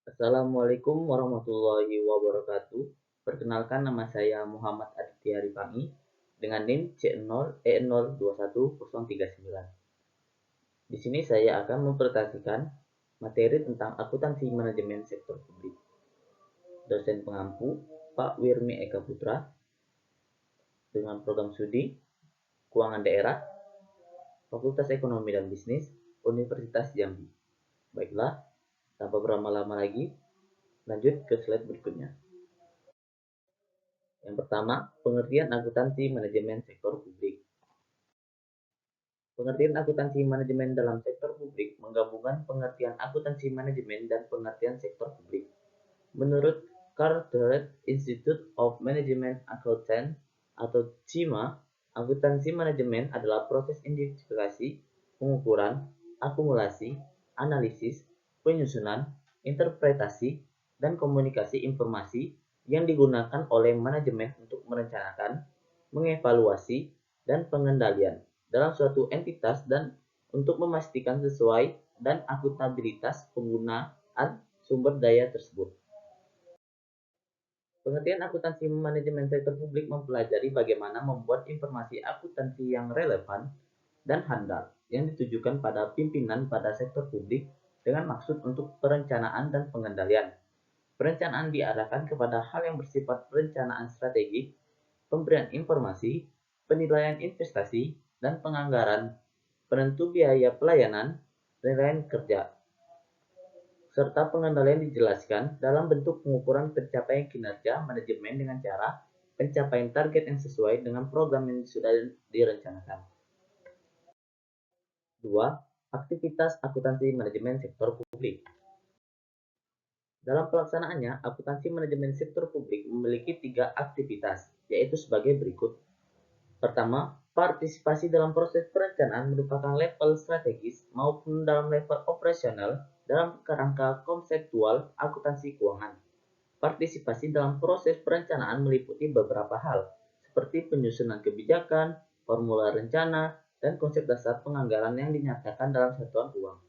Assalamualaikum warahmatullahi wabarakatuh. Perkenalkan, nama saya Muhammad Aditya Rifangi dengan NIM C0E021039. Di sini saya akan mempresentasikan materi tentang akuntansi manajemen sektor publik. Dosen pengampu Pak Wirmi Eka Putra dengan program studi Keuangan Daerah, Fakultas Ekonomi dan Bisnis, Universitas Jambi. Baiklah, tanpa berlama-lama lagi, lanjut ke slide berikutnya. Yang pertama, pengertian akuntansi manajemen sektor publik. Pengertian akuntansi manajemen dalam sektor publik menggabungkan pengertian akuntansi manajemen dan pengertian sektor publik. Menurut Carteret Institute of Management Accountants atau CIMA, akuntansi manajemen adalah proses identifikasi, pengukuran, akumulasi, analisis, penyusunan, interpretasi, dan komunikasi informasi yang digunakan oleh manajemen untuk merencanakan, mengevaluasi, dan pengendalian dalam suatu entitas dan untuk memastikan sesuai dan akuntabilitas penggunaan sumber daya tersebut. Pengertian akuntansi manajemen sektor publik mempelajari bagaimana membuat informasi akuntansi yang relevan dan handal yang ditujukan pada pimpinan pada sektor publik dengan maksud untuk perencanaan dan pengendalian. Perencanaan diarahkan kepada hal yang bersifat perencanaan strategik, pemberian informasi, penilaian investasi, dan penganggaran, penentu biaya pelayanan, penilaian kerja, serta pengendalian dijelaskan dalam bentuk pengukuran pencapaian kinerja manajemen dengan cara pencapaian target yang sesuai dengan program yang sudah direncanakan. 2. Aktivitas akuntansi manajemen sektor publik. Dalam pelaksanaannya, akuntansi manajemen sektor publik memiliki 3 aktivitas, yaitu sebagai berikut. Pertama, partisipasi dalam proses perencanaan merupakan level strategis maupun dalam level operasional dalam kerangka konseptual akuntansi keuangan. Partisipasi dalam proses perencanaan meliputi beberapa hal, seperti penyusunan kebijakan, formula rencana, dan konsep dasar penganggaran yang dinyatakan dalam satuan uang.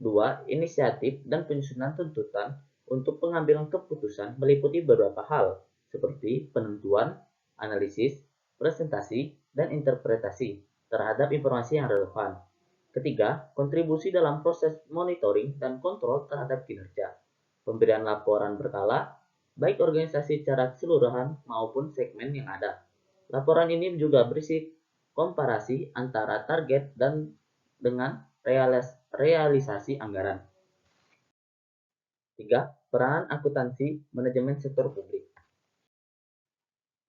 2. Inisiatif dan penyusunan tuntutan untuk pengambilan keputusan meliputi beberapa hal, seperti penentuan, analisis, presentasi, dan interpretasi terhadap informasi yang relevan. Ketiga, kontribusi dalam proses monitoring dan kontrol terhadap kinerja. Pemberian laporan berkala, baik organisasi secara keseluruhan maupun segmen yang ada. Laporan ini juga berisi komparasi antara target dan dengan realisasi anggaran. 3. Peranan akuntansi manajemen sektor publik.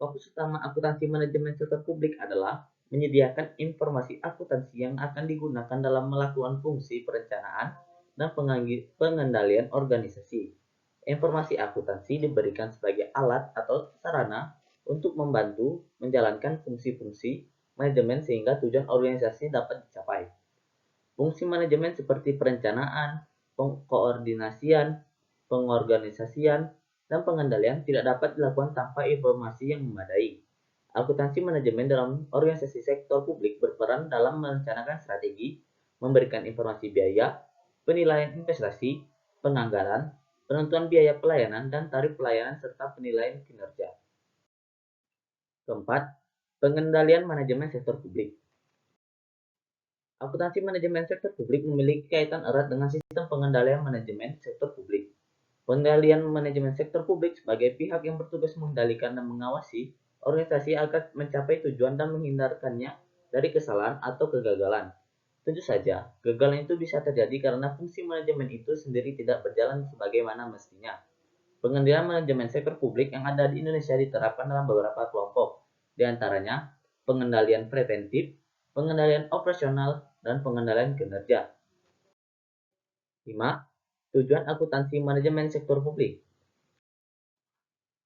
Fokus utama akuntansi manajemen sektor publik adalah menyediakan informasi akuntansi yang akan digunakan dalam melakukan fungsi perencanaan dan pengendalian organisasi. Informasi akuntansi diberikan sebagai alat atau sarana untuk membantu menjalankan fungsi-fungsi manajemen sehingga tujuan organisasi dapat dicapai. Fungsi manajemen seperti perencanaan, koordinasian, pengorganisasian, dan pengendalian tidak dapat dilakukan tanpa informasi yang memadai. Akuntansi manajemen dalam organisasi sektor publik berperan dalam merencanakan strategi, memberikan informasi biaya, penilaian investasi, penganggaran, penentuan biaya pelayanan dan tarif pelayanan serta penilaian kinerja. Keempat, pengendalian manajemen sektor publik. Akuntansi manajemen sektor publik memiliki kaitan erat dengan sistem pengendalian manajemen sektor publik. Pengendalian manajemen sektor publik sebagai pihak yang bertugas mengendalikan dan mengawasi organisasi agar mencapai tujuan dan menghindarkannya dari kesalahan atau kegagalan. Tentu saja, kegagalan itu bisa terjadi karena fungsi manajemen itu sendiri tidak berjalan sebagaimana mestinya. Pengendalian manajemen sektor publik yang ada di Indonesia diterapkan dalam beberapa kelompok, di antaranya pengendalian preventif, pengendalian operasional, dan pengendalian kinerja. 5. Tujuan akuntansi manajemen sektor publik.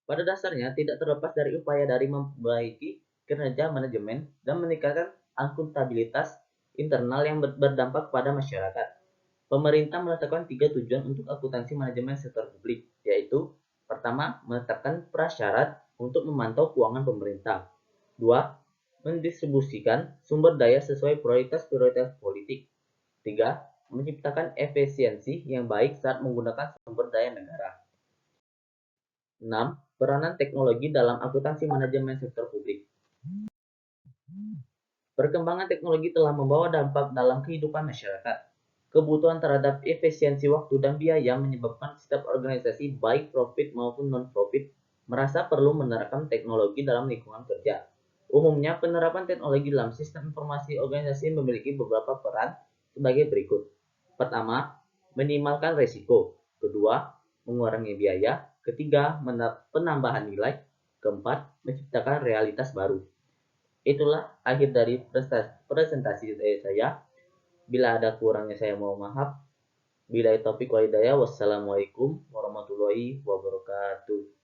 Pada dasarnya tidak terlepas dari upaya dari memperbaiki kinerja manajemen dan meningkatkan akuntabilitas internal yang berdampak pada masyarakat. Pemerintah menetapkan 3 tujuan untuk akuntansi manajemen sektor publik, yaitu pertama, menetapkan prasyarat untuk memantau keuangan pemerintah. 2. Mendistribusikan sumber daya sesuai prioritas-prioritas politik. 3. menciptakan efisiensi yang baik saat menggunakan sumber daya negara. 6. Peranan teknologi dalam akuntansi manajemen sektor publik. Perkembangan teknologi telah membawa dampak dalam kehidupan masyarakat. Kebutuhan terhadap efisiensi waktu dan biaya menyebabkan setiap organisasi, baik profit maupun non-profit, merasa perlu menerapkan teknologi dalam lingkungan kerja. Umumnya, penerapan teknologi dalam sistem informasi organisasi memiliki beberapa peran sebagai berikut. Pertama, minimalkan risiko. Kedua, mengurangi biaya. Ketiga, penambahan nilai. Keempat, menciptakan realitas baru. Itulah akhir dari presentasi dari saya. Bila ada kurangnya saya mohon maaf. Bila taufiq wal hidayah. Wassalamualaikum warahmatullahi wabarakatuh.